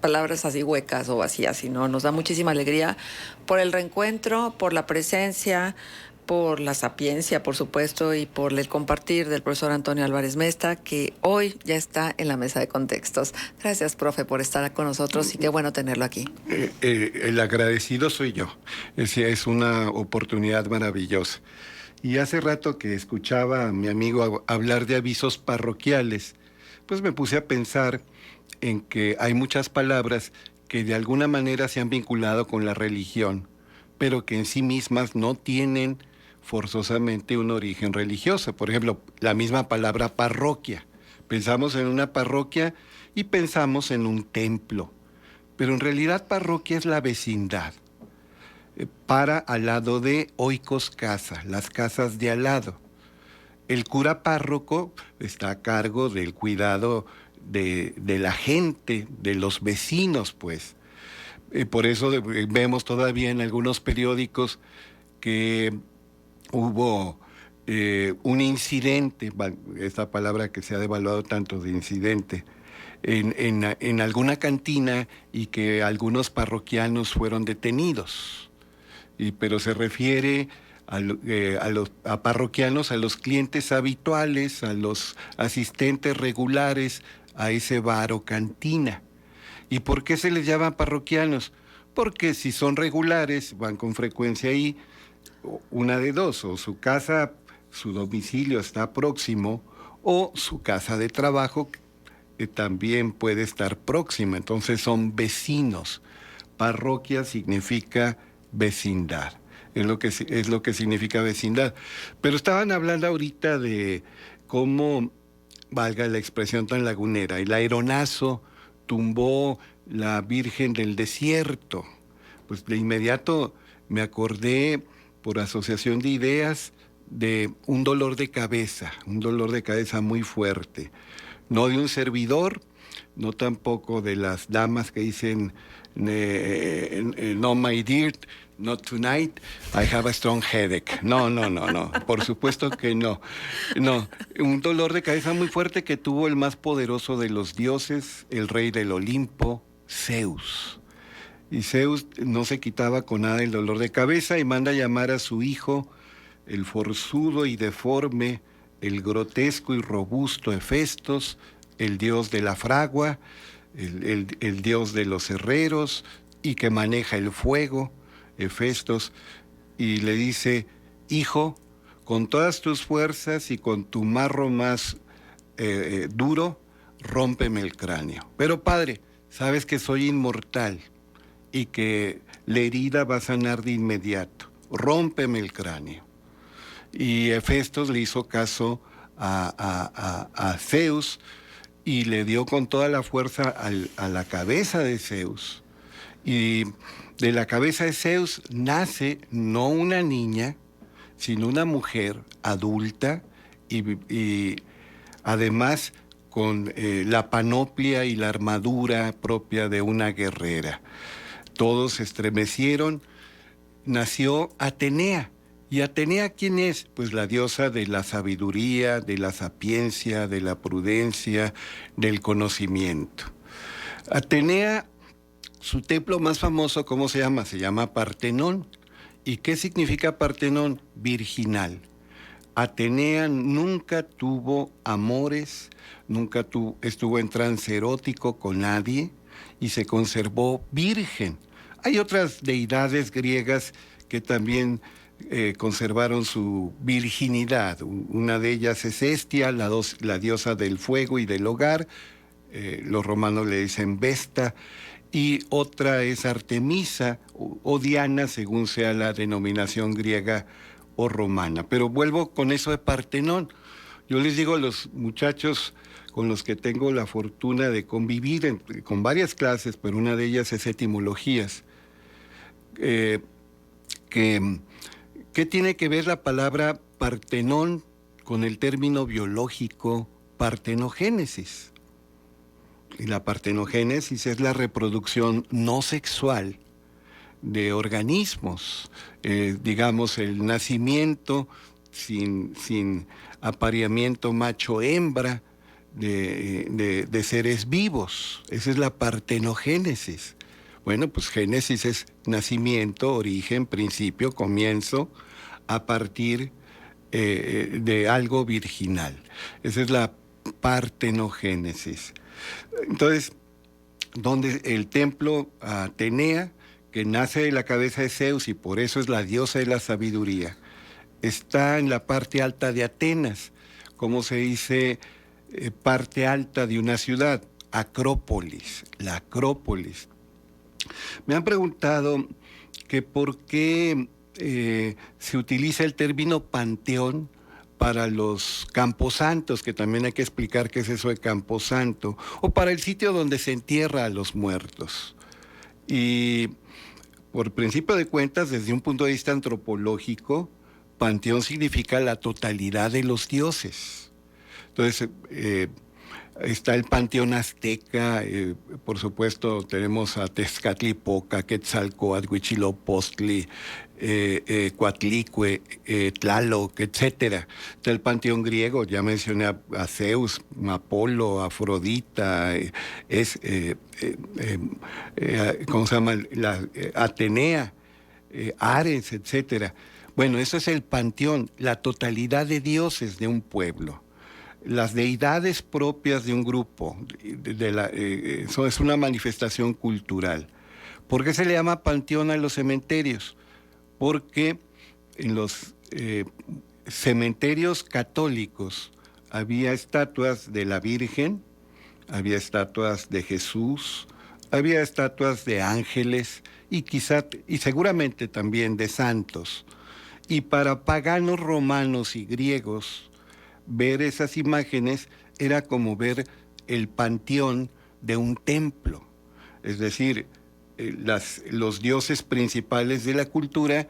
palabras así huecas o vacías, sino nos da muchísima alegría por el reencuentro, por la presencia, por la sapiencia, por supuesto, y por el compartir del profesor Antonio Álvarez Mesta, que hoy ya está en la mesa de contextos. Gracias, profe, por estar con nosotros y qué bueno tenerlo aquí. El agradecido soy yo. Es una oportunidad maravillosa. Y hace rato que escuchaba a mi amigo hablar de avisos parroquiales, pues me puse a pensar en que hay muchas palabras que de alguna manera se han vinculado con la religión, pero que en sí mismas no tienen forzosamente un origen religioso. Por ejemplo, la misma palabra parroquia. Pensamos en una parroquia y pensamos en un templo, pero en realidad parroquia es la vecindad. Para al lado de oikos casa, las casas de al lado. El cura párroco está a cargo del cuidado de la gente, de los vecinos, pues. Por eso vemos todavía en algunos periódicos que hubo un incidente, esta palabra que se ha devaluado tanto de incidente, en alguna cantina y que algunos parroquianos fueron detenidos. Pero se refiere a parroquianos, a los clientes habituales, a los asistentes regulares a ese bar o cantina. ¿Y por qué se les llama parroquianos? Porque si son regulares, van con frecuencia ahí, una de dos, o su casa, su domicilio está próximo, o su casa de trabajo también puede estar próxima. Entonces son vecinos. Parroquia significa vecindad. Es lo que significa vecindad. Pero estaban hablando ahorita de cómo, valga la expresión tan lagunera, el aeronazo tumbó la Virgen del Desierto. Pues de inmediato me acordé, por asociación de ideas, de un dolor de cabeza muy fuerte. No de un servidor, no tampoco de las damas que dicen, no, my dear, not tonight, I have a strong headache. No, no, no, no, por supuesto que no. No, un dolor de cabeza muy fuerte que tuvo el más poderoso de los dioses, el rey del Olimpo, Zeus. Y Zeus no se quitaba con nada el dolor de cabeza y manda a llamar a su hijo, el forzudo y deforme, el grotesco y robusto Hefestos, el dios de la fragua, el dios de los herreros y que maneja el fuego, Hefestos, y le dice: hijo, con todas tus fuerzas y con tu marro más duro, rómpeme el cráneo. Pero padre, sabes que soy inmortal y que la herida va a sanar de inmediato. Rómpeme el cráneo. Y Hefestos le hizo caso a Zeus y le dio con toda la fuerza a la cabeza de Zeus. Y de la cabeza de Zeus nace no una niña, sino una mujer adulta y además con la panoplia y la armadura propia de una guerrera. Todos se estremecieron. Nació Atenea. ¿Y Atenea quién es? Pues la diosa de la sabiduría, de la sapiencia, de la prudencia, del conocimiento. Atenea, su templo más famoso, ¿cómo se llama? Se llama Partenón. ¿Y qué significa Partenón? Virginal. Atenea nunca tuvo amores, nunca estuvo en trance erótico con nadie y se conservó virgen. Hay otras deidades griegas que también conservaron su virginidad. Una de ellas es Hestia, la diosa del fuego y del hogar. Los romanos le dicen Vesta. Y otra es Artemisa o Diana, según sea la denominación griega o romana. Pero vuelvo con eso de Partenón. Yo les digo a los muchachos con los que tengo la fortuna de convivir con varias clases, pero una de ellas es etimologías, ¿qué tiene que ver la palabra Partenón con el término biológico partenogénesis? Y la partenogénesis es la reproducción no sexual de organismos, digamos el nacimiento sin apareamiento macho-hembra de seres vivos. Esa es la partenogénesis. Bueno, pues Génesis es nacimiento, origen, principio, comienzo, a partir de algo virginal. Esa es la partenogénesis. Entonces, donde el templo Atenea, que nace de la cabeza de Zeus y por eso es la diosa de la sabiduría, está en la parte alta de Atenas, como se dice, parte alta de una ciudad, Acrópolis, la Acrópolis. Me han preguntado que por qué se utiliza el término panteón para los camposantos, que también hay que explicar qué es eso de camposanto, o para el sitio donde se entierra a los muertos. Y por principio de cuentas, desde un punto de vista antropológico, panteón significa la totalidad de los dioses. Entonces, está el panteón azteca, por supuesto tenemos a Tezcatlipoca, Quetzalcóatl, Huitzilopochtli, Coatlicue, Tlaloc, etc. Está el panteón griego, ya mencioné a Zeus, Apolo, Afrodita, ¿cómo se llama? Atenea, Ares, etc. Bueno, eso es el panteón, la totalidad de dioses de un pueblo. Las deidades propias de un grupo, eso es una manifestación cultural. ¿Por qué se le llama panteón a los cementerios? Porque en los cementerios católicos había estatuas de la Virgen, había estatuas de Jesús, había estatuas de ángeles y seguramente también de santos. Y para paganos romanos y griegos, ver esas imágenes era como ver el panteón de un templo. Es decir, los dioses principales de la cultura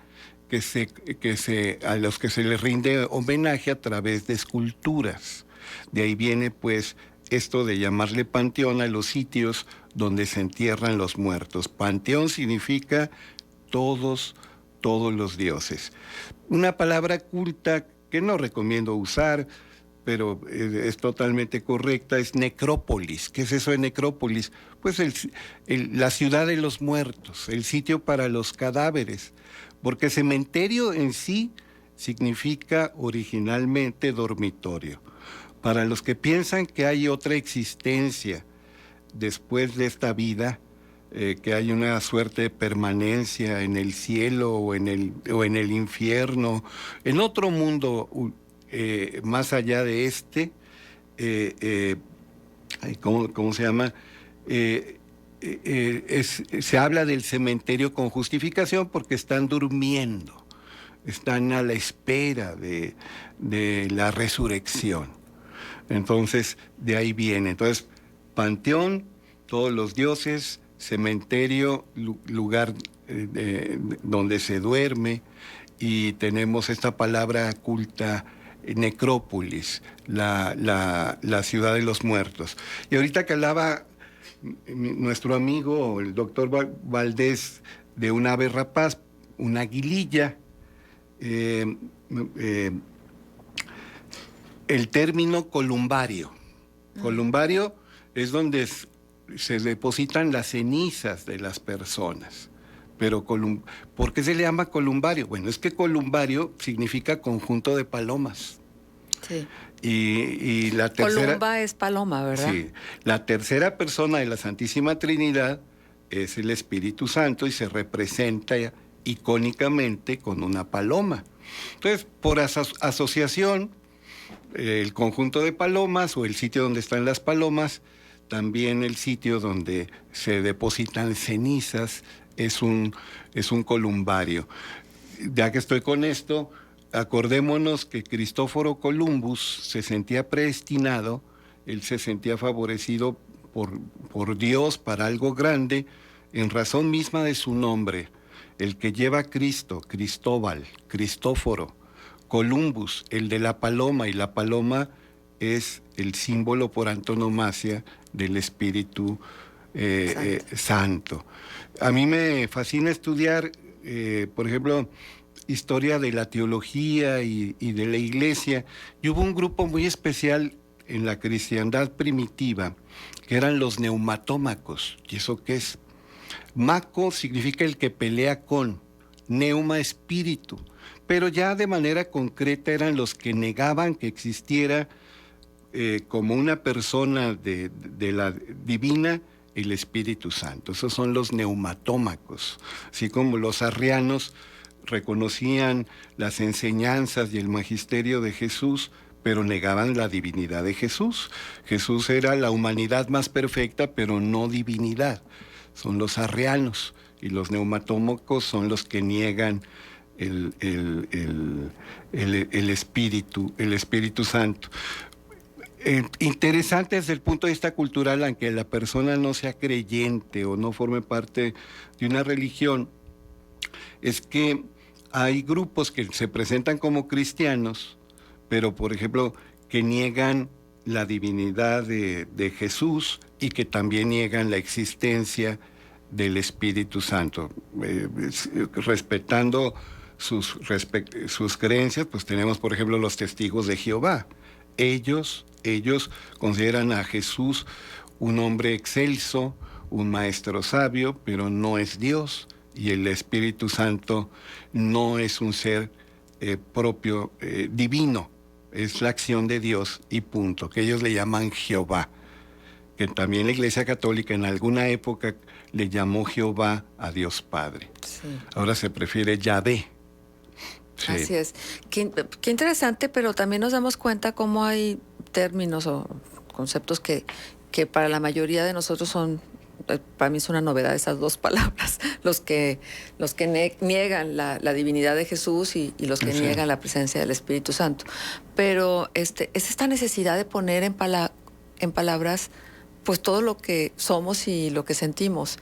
a los que se les rinde homenaje a través de esculturas. De ahí viene pues esto de llamarle panteón a los sitios donde se entierran los muertos. Panteón significa todos los dioses. Una palabra culta que no recomiendo usar, pero es totalmente correcta, es necrópolis. ¿Qué es eso de necrópolis? Pues la ciudad de los muertos, el sitio para los cadáveres, porque cementerio en sí significa originalmente dormitorio. Para los que piensan que hay otra existencia después de esta vida, que hay una suerte de permanencia en el cielo o en el infierno, en otro mundo más allá de este, ¿cómo se llama? Se habla del cementerio con justificación porque están durmiendo, están a la espera de la resurrección. Entonces, de ahí viene. Entonces, panteón, todos los dioses, cementerio, lugar donde se duerme, y tenemos esta palabra culta, necrópolis, la ciudad de los muertos. Y ahorita que hablaba nuestro amigo, el doctor Valdés, de un ave rapaz, una aguililla, el término columbario. Columbario es donde se depositan las cenizas de las personas. Pero, ¿por qué se le llama columbario? Bueno, es que columbario significa conjunto de palomas. Sí. Y la tercera... Columba es paloma, ¿verdad? Sí. La tercera persona de la Santísima Trinidad es el Espíritu Santo y se representa icónicamente con una paloma. Entonces, por asociación, el conjunto de palomas o el sitio donde están las palomas, también el sitio donde se depositan cenizas, es un columbario. Ya que estoy con esto, acordémonos que Cristóforo Columbus se sentía predestinado, él se sentía favorecido por Dios para algo grande, en razón misma de su nombre, el que lleva a Cristo, Cristóbal, Cristóforo, Columbus, el de la paloma, y la paloma es el símbolo por antonomasia del Espíritu Santo. A mí me fascina estudiar, por ejemplo, historia de la teología y de la iglesia. Y hubo un grupo muy especial en la cristiandad primitiva, que eran los neumatómacos. ¿Y eso qué es? Maco significa el que pelea con, neuma espíritu, pero ya de manera concreta eran los que negaban que existiera como una persona de la divina el Espíritu Santo. Esos son los neumatómacos, así como los arrianos reconocían las enseñanzas y el magisterio de Jesús, pero negaban la divinidad de Jesús. Jesús era la humanidad más perfecta, pero no divinidad. Son los arrianos, y los neumatómacos son los que niegan el Espíritu Santo. Interesante desde el punto de vista cultural, aunque la persona no sea creyente o no forme parte de una religión, es que hay grupos que se presentan como cristianos, pero por ejemplo que niegan la divinidad de Jesús y que también niegan la existencia del Espíritu Santo. Respetando sus creencias, pues tenemos por ejemplo los testigos de Jehová. Ellos consideran a Jesús un hombre excelso, un maestro sabio, pero no es Dios, y el Espíritu Santo no es un ser propio, divino, es la acción de Dios y punto, que ellos le llaman Jehová, que también la Iglesia Católica en alguna época le llamó Jehová a Dios Padre. Sí. Ahora se prefiere Yahvé. Sí. Así es. Qué interesante, pero también nos damos cuenta cómo hay términos o conceptos que para la mayoría de nosotros son, para mí es una novedad esas dos palabras, los que niegan la divinidad de Jesús y los que niegan la presencia del Espíritu Santo. Pero es esta necesidad de poner en palabras pues todo lo que somos y lo que sentimos.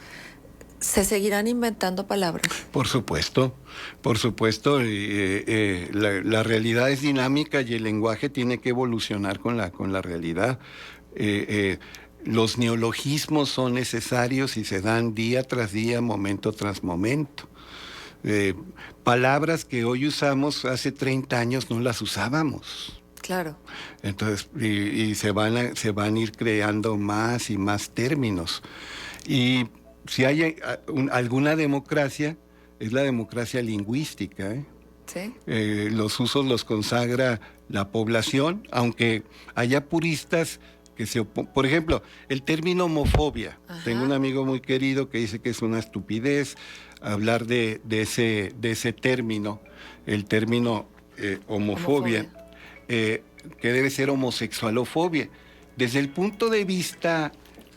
¿Se seguirán inventando palabras? Por supuesto. La realidad es dinámica y el lenguaje tiene que evolucionar con la realidad. Los neologismos son necesarios y se dan día tras día, momento tras momento. Palabras que hoy usamos, hace 30 años no las usábamos. Claro. Entonces, y se van a ir creando más y más términos. Y si hay alguna democracia, es la democracia lingüística. Sí. Los usos los consagra la población, aunque haya puristas que se oponen. Por ejemplo, el término homofobia. Ajá. Tengo un amigo muy querido que dice que es una estupidez hablar de ese término, el término homofobia. Que debe ser homosexualofobia. Desde el punto de vista...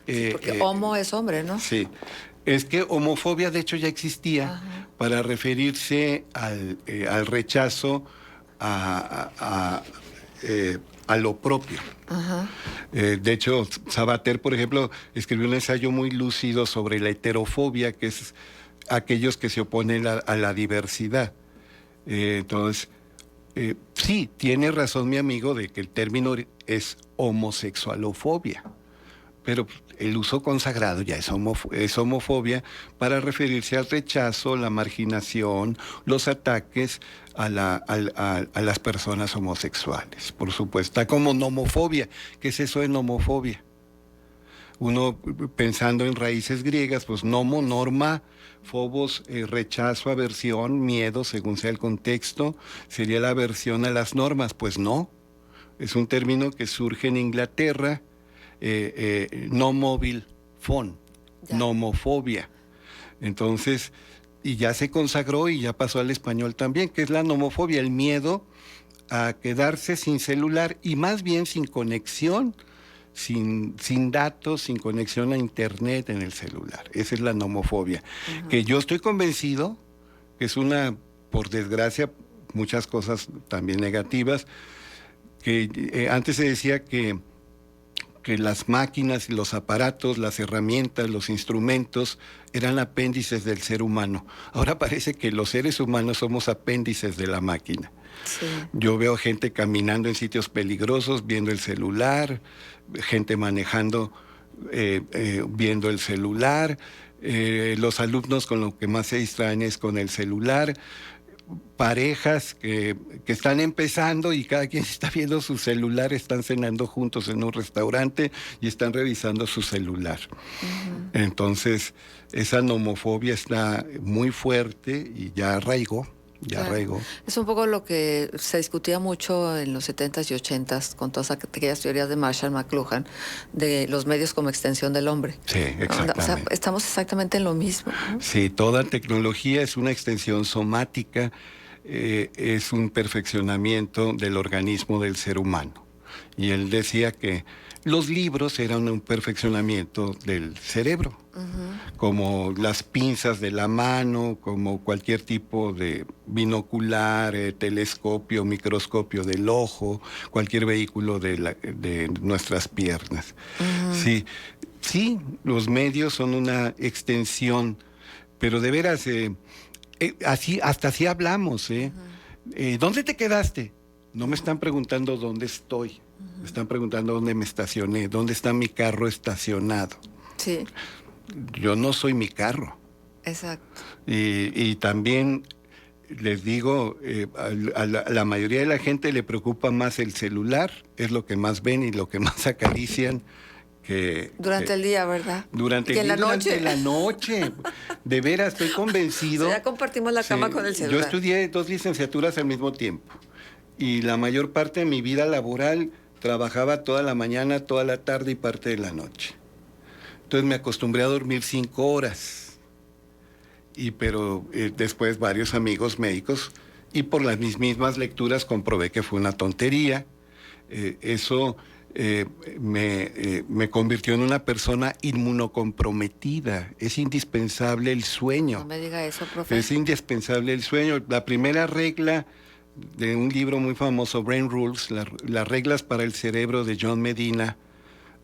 porque homo es hombre, ¿no? Sí. Es que homofobia, de hecho, ya existía. Ajá. Para referirse al rechazo a lo propio. Ajá. De hecho, Sabater, por ejemplo, escribió un ensayo muy lúcido sobre la heterofobia, que es aquellos que se oponen a la diversidad. Entonces... sí, tiene razón mi amigo de que el término es homosexualofobia, pero el uso consagrado ya es homofobia para referirse al rechazo, la marginación, los ataques a las personas homosexuales. Por supuesto, está como nomofobia. ¿Qué es eso de nomofobia? Uno pensando en raíces griegas, pues nomo, norma, phobos, rechazo, aversión, miedo, según sea el contexto, sería la aversión a las normas. Pues no, es un término que surge en Inglaterra, no móvil, nomofobia. Entonces, y ya se consagró y ya pasó al español también, que es la nomofobia, el miedo a quedarse sin celular y más bien sin conexión, sin datos, sin conexión a internet en el celular. Esa es la nomofobia. Uh-huh. Que yo estoy convencido que es por desgracia, muchas cosas también negativas, que antes se decía que las máquinas y los aparatos, las herramientas, los instrumentos eran apéndices del ser humano. Ahora parece que los seres humanos somos apéndices de la máquina. Sí. Yo veo gente caminando en sitios peligrosos, viendo el celular, gente manejando, viendo el celular, los alumnos con lo que más se distraen es con el celular. parejas que están empezando y cada quien está viendo su celular, están cenando juntos en un restaurante y están revisando su celular. Entonces, esa nomofobia está muy fuerte y ya arraigó. Claro. Es un poco lo que se discutía mucho en los 70s y 80s con todas aquellas teorías de Marshall McLuhan de los medios como extensión del hombre. Sí, exactamente. O sea, estamos exactamente en lo mismo, ¿no? Sí, toda tecnología es una extensión somática, es un perfeccionamiento del organismo del ser humano. Y él decía que los libros eran un perfeccionamiento del cerebro, como las pinzas de la mano, como cualquier tipo de binocular, telescopio, microscopio del ojo, cualquier vehículo de nuestras piernas. Sí, sí, los medios son una extensión, pero de veras, hasta así hablamos, ¿dónde te quedaste? No me están preguntando dónde estoy. Me están preguntando dónde me estacioné, dónde está mi carro estacionado. Sí. Yo no soy mi carro. Exacto. Y también les digo, a la mayoría de la gente le preocupa más el celular, es lo que más ven y lo que más acarician. Durante el día, ¿verdad? Durante el día, durante la noche. De veras, estoy convencido. O sea, ya compartimos la cama con el celular. Yo estudié 2 licenciaturas al mismo tiempo. Y la mayor parte de mi vida laboral trabajaba toda la mañana, toda la tarde y parte de la noche. Entonces me acostumbré a dormir 5 horas. Pero después varios amigos médicos, y por las mismas lecturas comprobé que fue una tontería. Eso me convirtió en una persona inmunocomprometida. Es indispensable el sueño. No me diga eso, profe. Es indispensable el sueño. La primera regla de un libro muy famoso, Brain Rules, las reglas para el cerebro, de John Medina,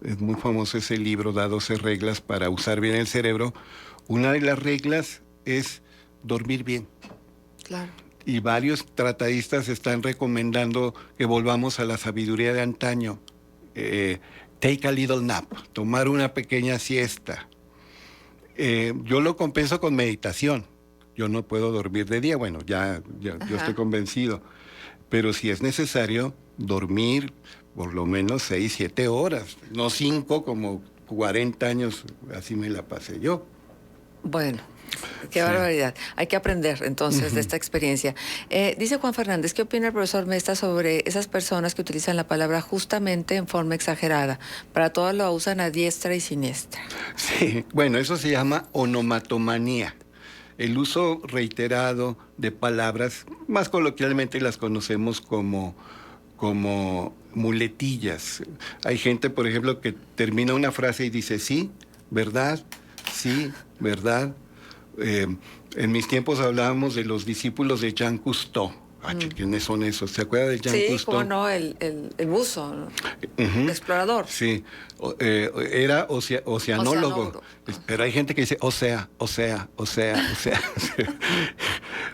es muy famoso ese libro, da 12 reglas para usar bien el cerebro. Una de las reglas es dormir bien. Claro. Y varios tratadistas están recomendando que volvamos a la sabiduría de antaño. Take a little nap, tomar una pequeña siesta. Yo lo compenso con meditación. Yo no puedo dormir de día, bueno, yo estoy convencido. Pero si es necesario, dormir por lo menos 6, 7 horas, no 5 como 40 años, así me la pasé yo. Bueno, qué barbaridad. Hay que aprender entonces de esta experiencia. Dice Juan Fernández, ¿qué opina el profesor Mesta sobre esas personas que utilizan la palabra justamente en forma exagerada? Para todo lo usan a diestra y siniestra. Sí, bueno, eso se llama onomatomanía. El uso reiterado de palabras, más coloquialmente las conocemos como muletillas. Hay gente, por ejemplo, que termina una frase y dice sí, verdad, verdad. En mis tiempos hablábamos de los discípulos de Jean Cousteau. ¿Quiénes son esos? ¿Se acuerda de Jean Cousteau? Sí, cómo no, el buzo, ¿no? El explorador. Sí, era oceanólogo. Pero hay gente que dice o sea.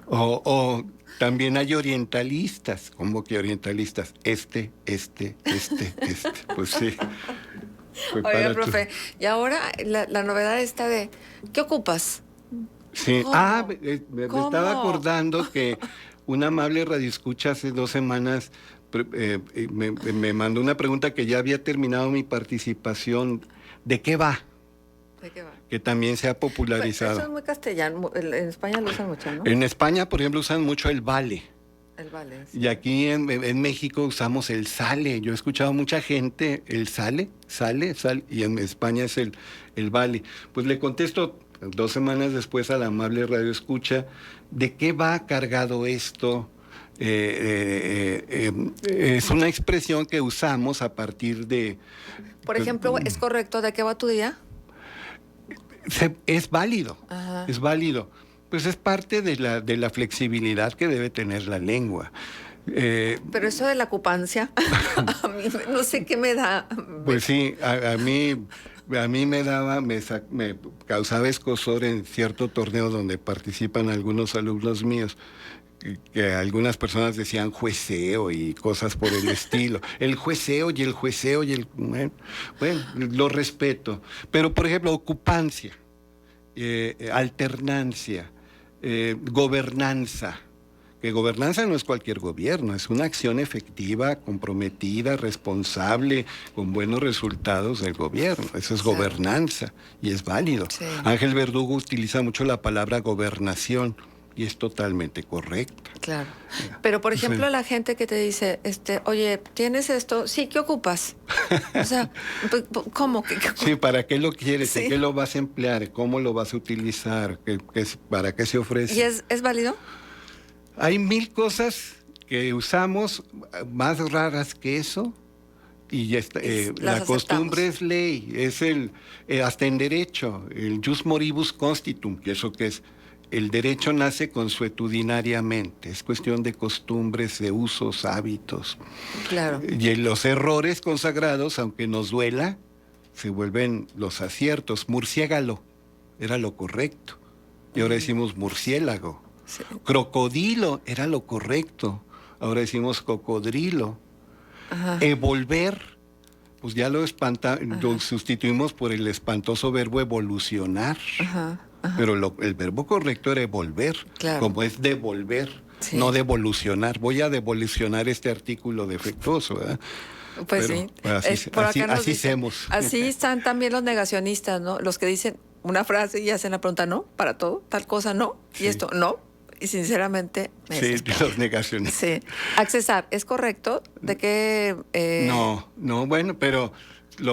O también hay orientalistas. ¿Cómo que orientalistas? Este. Pues sí. Oiga, profe, y ahora la novedad está de, ¿qué ocupas? Sí, me estaba acordando que un amable radioescucha hace 2 semanas me mandó una pregunta que ya había terminado mi participación. ¿De qué va? ¿De qué va? Que también se ha popularizado. Eso es muy castellano. En España lo usan mucho, ¿no? En España, por ejemplo, usan mucho el vale. El vale. Sí. Y aquí en México usamos el sale. Yo he escuchado mucha gente el sale, y en España es el vale. Pues le contesto 2 semanas después a la amable radioescucha, ¿de qué va cargado esto? Es una expresión que usamos a partir de... Por ejemplo, ¿es correcto? ¿De qué va tu día? Es válido, Ajá. Es válido. Pues es parte de la flexibilidad que debe tener la lengua. Pero eso de la ocupancia, a mí no sé qué me da. Pues sí, a mí me causaba escozor en cierto torneo donde participan algunos alumnos míos, que algunas personas decían jueceo y cosas por el estilo. El jueceo y el jueceo y el... Bueno, lo respeto. Pero, por ejemplo, ocupancia, alternancia, gobernanza, que gobernanza no es cualquier gobierno, es una acción efectiva, comprometida, responsable, con buenos resultados del gobierno. Eso es gobernanza y es válido. Sí. Ángel Verdugo utiliza mucho la palabra gobernación y es totalmente correcta. Claro. Pero, por ejemplo, la gente que te dice, oye, ¿tienes esto? Sí, ¿qué ocupas? O sea, ¿cómo? Sí, ¿para qué lo quieres? Sí. ¿En qué lo vas a emplear? ¿Cómo lo vas a utilizar? ¿Para qué se ofrece? ¿Y es válido? Hay 1000 cosas que usamos, más raras que eso, y ya está, la costumbre es ley, es hasta en derecho, el jus moribus constitum, que eso que es, el derecho nace consuetudinariamente, es cuestión de costumbres, de usos, hábitos. Claro. Y los errores consagrados, aunque nos duela, se vuelven los aciertos. Murciégalo era lo correcto, y ahora decimos murciélago. Sí. Crocodilo era lo correcto, ahora decimos cocodrilo. Ajá. Evolver, pues ya lo sustituimos por el espantoso verbo evolucionar. Ajá. Ajá. Pero el verbo correcto era evolver, claro. como es devolver, sí. no devolucionar. Voy a devolucionar este artículo defectuoso, ¿verdad? Pues pero, sí, pues así hacemos. Así están también los negacionistas, ¿no? Los que dicen una frase y hacen la pregunta, no, para todo, tal cosa no, sí. y esto no. Y sinceramente me sí, desespero. los negacionistas. Sí. Accesar, ¿es correcto? ¿De qué? No, bueno, pero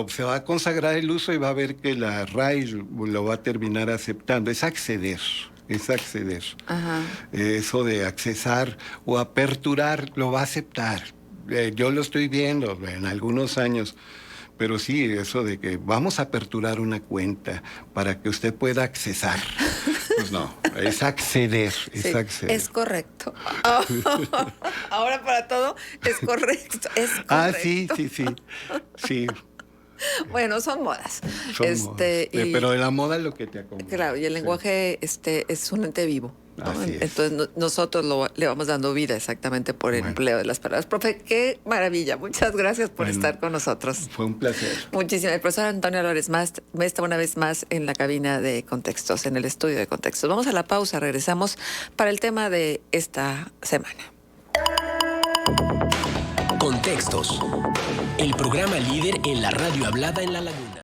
se va a consagrar el uso y va a ver que la RAI lo va a terminar aceptando. Es acceder. Ajá. Eso de accesar o aperturar lo va a aceptar. Yo lo estoy viendo en algunos años. Pero sí, eso de que vamos a aperturar una cuenta para que usted pueda accesar. Pues no, es acceder, sí, acceder. Es correcto. Ahora para todo es correcto, es correcto. Ah, sí. Bueno, son modas. Modas. Pero de la moda es lo que te acompaña. Claro, y el lenguaje es un ente vivo, ¿no? Así es. Entonces nosotros le vamos dando vida exactamente por el empleo de las palabras. Profe, qué maravilla. Muchas gracias por estar con nosotros. Fue un placer. Muchísimas. El profesor Antonio Álvarez está una vez más en la cabina de contextos, en el estudio de contextos. Vamos a la pausa, regresamos para el tema de esta semana. Contextos, el programa líder en la radio hablada en La Laguna.